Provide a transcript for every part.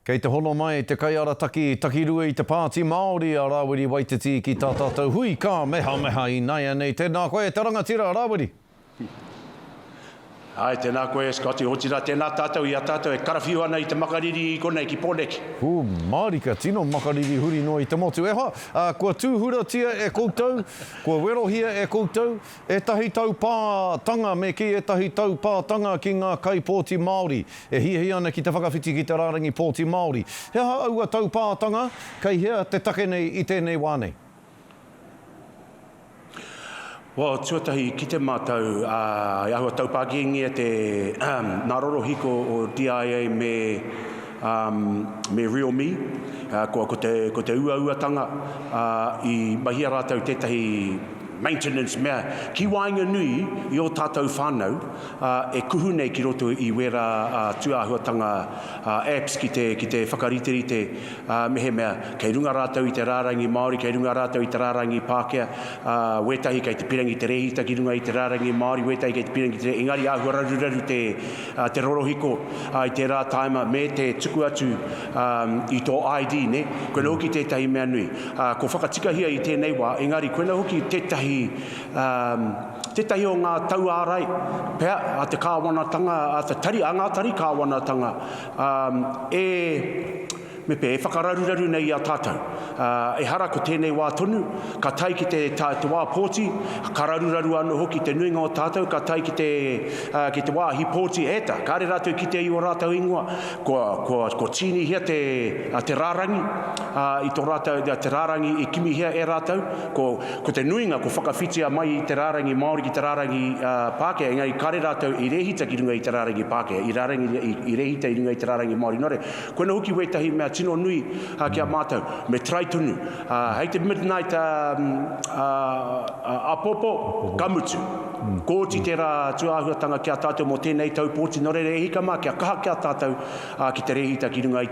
Kei te hono mai te kaiarataki takirua I te pāti Māori a Rawiri Waititi ki tā tātou hui ka meha meha I nei anei. Tēnā koe, te rangatira Rawiri. Ai, tēnā koe, Scotty, hotira, tēnā tātou I a tātou e karawhiu ana I te makariri I konei ki pōneki. Mārika, tino makariri huri no I te motu. Kua tūhura tia e koutou, kua werohia e koutou, e tahi tau pātanga me ki e tahi tau pātanga ki ngā kaipōti Māori. E hihi ana ki te whakawhiti ki te rārangi pōti Māori. Hea aua tau pātanga, kei hea te take nei I tēnei wānei. Tuatahi ki te mātou, I ahua taupākiengi e te nāroro hiko o DIA me Real Me, ko te ua-uatanga I mahia rātou tētahi maintenance mea. Ki wainga nui I o tātou whānau e kuhu nei ki roto I wera tuahuatanga apps ki te whakaritirite mehe mea. Kei runga rātou I te rārangi Māori, kei runga rātou I te rārangi Pākehā, wetahi kei te pirangi te rehita ki runga I te rārangi Māori, wetahi kei te pirangi te engari ahua raru te rorohiko I te rā taima me te tuku atu I tō ID, ne? Koena hoki tētahi mea nui. Ko whakatikahia I tēnei wā, engari koena hoki tētahi o ngā tau ārai, pēr, a te kāwanatanga, a te tari, a ngā tari kāwanatanga, me pe e whakararuraru nei a tātou. E hara ko tēnei wā tonu, ka tai ki te wā pōti, ka raruraru anu hoki te nuinga o tātou, ka tai ki te wā hi pōti eta, ka re rātou ki te I o rātou ingoa, ko tini hia te rārangi, I tō rātou te rārangi I kimi hia e rātou, ko te nuinga, ko whakawhitia mai I te rārangi Māori ki te rārangi Pākehā, engari ka re rātou I rehita ki runga I te rārangi Pākehā, I rehita I runga I te rārangi Māori. Nore, koena hoki wetahi mea tino nui ki a mātou, me trai tunu. Hei te midnight apopo, kamutu. Kōti te rā tuahuatanga ki a tātou mo tēnei tau pōti nore re hika mā ki a kaha ki a tātou ki te rehita ki runga I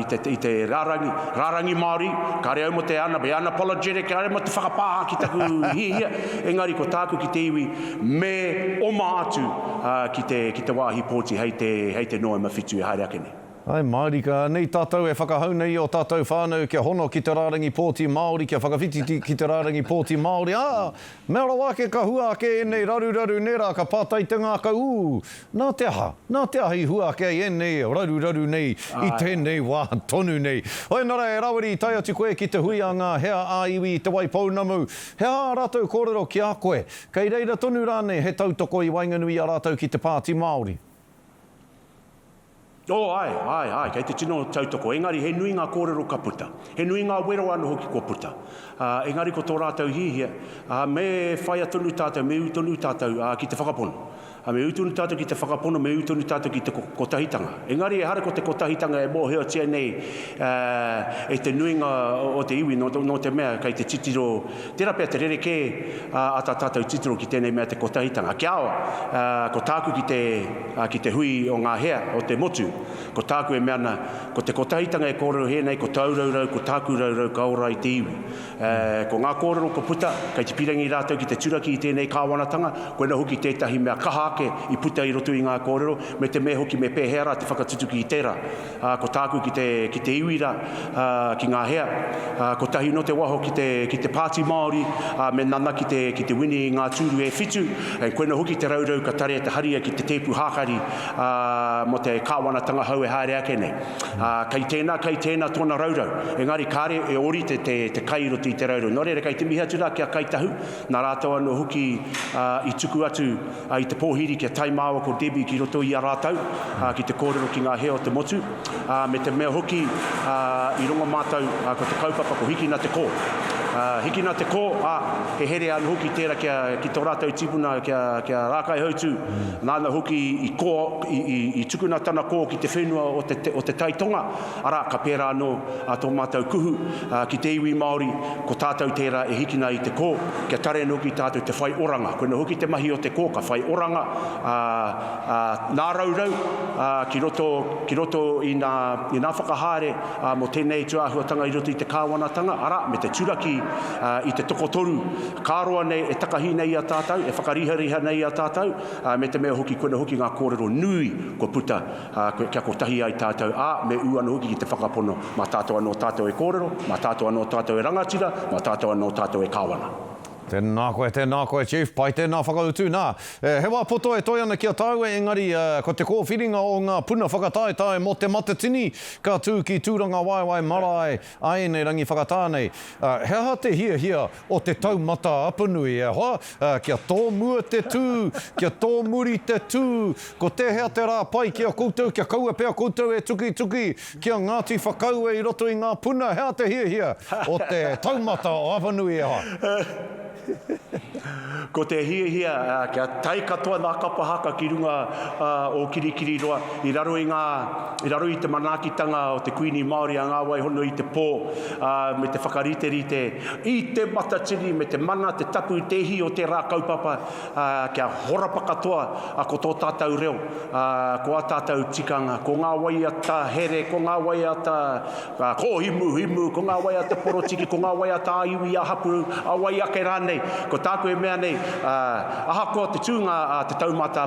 te rārangi Māori, ka reo mo te unapologetic, ka reo mo te whakapāha ki taku hihia. Engari ko tāku ki te iwi me oma atu ki te wāhi pōti hei te noe mawhitu haere ake nei. Ai, Mārika, nei tātou e whakahau nei o tātou whānau kia hono ki te rārangi pōti Māori, kia whakawhiti ki te rārangi pōti Māori. Mea rawa ke ka hua ke enei raru nera ka pātai te ngā ka nā te aha I hua ke enei raru nei I tēnei wā tonu nei. Oi, nara e Rawiri, tai atu koe ki te hui a ngā hea āiwi te waipounamu. Hea rātou kōrero ki a koe. Kei reira tonu rānei he tautoko I wainganui a rātou ki te pāti Māori. Ai, kei te tino tautoko. Engari, he nui ngā kōrero ka puta. He nui ngā wero anu hoki ko puta. Engari, ko tō rātou hihia, me whaia tonu tātou, me utonu tātou ki te whakapono. Me utonu tātou ki te whakapono, me utonu tātou ki te kotahitanga. Engari, e hara ko te kotahitanga e mōheo tia nei e te nuinga o te iwi no te mea kei te titiro. Tērā pēr te rereke a tā tātou titiro ki tēnei mea te kotahitanga. Kia awa, ko tāku ki te hui o ngā hea o te motu. Ko tāku e meana, ko te kotahitanga e kōrero he nei, ko tauraurau, ko tāku raurau ka ora I te iwi. Ko ngā kōrero ko puta, kei te pirangi rātou ki te turaki I tēnei kāwanatanga, koena hoki tētahi mea kaha I puta I roto I ngā kōrero, me te me hoki me pēhera te whakatutuki I tērā. Ko tāku ki te iwira ki ngā hea, ko tahi no te waho ki te pāti Māori, me nana ki te wini I ngā tūru e whitu, koena hoki te raurau ka tare te haria ki te tepu hākari mo te kāwanatanga hau e haere ake nei. Kei tēnā tōna raurau, engari kāre e ori te kai roto I te raurau. Nō reira kei te miha tura ki a kaitahu, nā rātou anō hoki I tuku atu I te pōhiri ki a taimāua ko Debbie ki roto I a rātau, ki te kōrero ki ngā hea o te motu, me te mea hoki I ronga mātou ko te kaupapa ko hiki na te kō. Hiki nā te kō, he here anu hoki tērā ki tō rātou tipuna kia rākai hautu, nāna hoki I tukuna tana kō ki te whenua o te taitonga, ara ka pērā anō tō mātou kuhu ki te iwi Māori, ko tātou tērā e hiki nā I te kō, kia tare anō ki tātou te whai oranga. Koena hoki te mahi o te kō, ka whai oranga, nā raurau, ki roto I nā whakahare mo tēnei tuahuatanga I roto I te kāwanatanga, ara me te turaki i te toko toru. Kāroa nei e takahi nei a tātou, e whakariha nei a tātou, me te mea hoki koina hoki ngā kōrero nui ko puta kia ko tahi ai tātou, me uana hoki ki te whakapono, mā tātou anō tātou e kōrero, mā tātou anō tātou e rangatira, mā tātou anō tātou e kāwana. Tēnā koe, Chief. Pai tēnā whakautu. Nā, he wā poto e toi ana kia tāua, engari ko te kōwhiringa o ngā puna whakataetae mō te matatini, ka tū ki tūranga waiwai marae, ai nei rangi whakatānei. He aha te hia o te taumata apanui, e hoa, kia tōmua te tū, kia tōmuri te tū, ko te hea te rā pai kia koutou, kia kaua pēr koutou e tuki, kia Ngāti whakaue i roto i ngā puna, he aha te hia o te taumata o apanui, e hoa. Ko te hia, kia tai katoa nā kapahaka ki runga o kirikiri roa, i raro i te manaakitanga o te kuini Māori a ngā wai hono i te pō, me te whakariterite, i te matatiri, me te mana, te tapu, te hi o te rā kaupapa, kia horapa katoa ko tō tātou reo, ko a tātou tikanga, ko ngā waiata here, ko ngā waiata ko himu, ko ngā waiata porotiki, ko ngā waiata iwi a hapu, a waiake rānei, ko tāku e mea nei, ahakoa te tūnga te taumata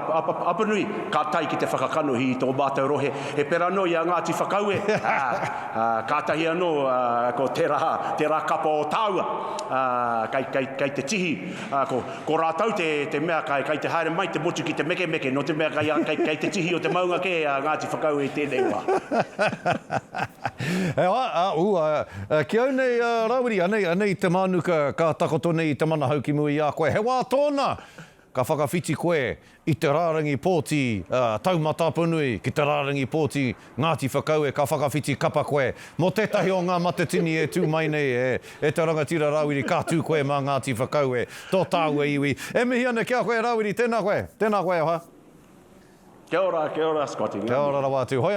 apanui, ka tai ki te whakakano hi tō mātou rohe, he pera no i a Ngāti Whakaue, ka tahi anō ko te rā kapa o tāua, kai te tihi, ko rātau te mea kai te haere mai te motu ki te meke, no te mea kai te tihi o te maunga ke a Ngāti Whakaue i tēnei wā. Ki au nei, Rawiri, anei te mānuka ka takoto nei te mana hauki mui a koe. He wā tōna, ka whakawhiti koe i te rārangi pōti taumata apanui, ki te rārangi pōti Ngāti Whakaue, ka whakawhiti kapa koe. Mō tētahi o ngā matatini e tū mai nei, e te rangatira Rawiri, ka tū koe mā Ngāti Whakaue, tō tāua iwi. E mihi ana kia koe Rawiri, tēnā koe, ha? Kia ora, Scotty. Kia ora rawatu.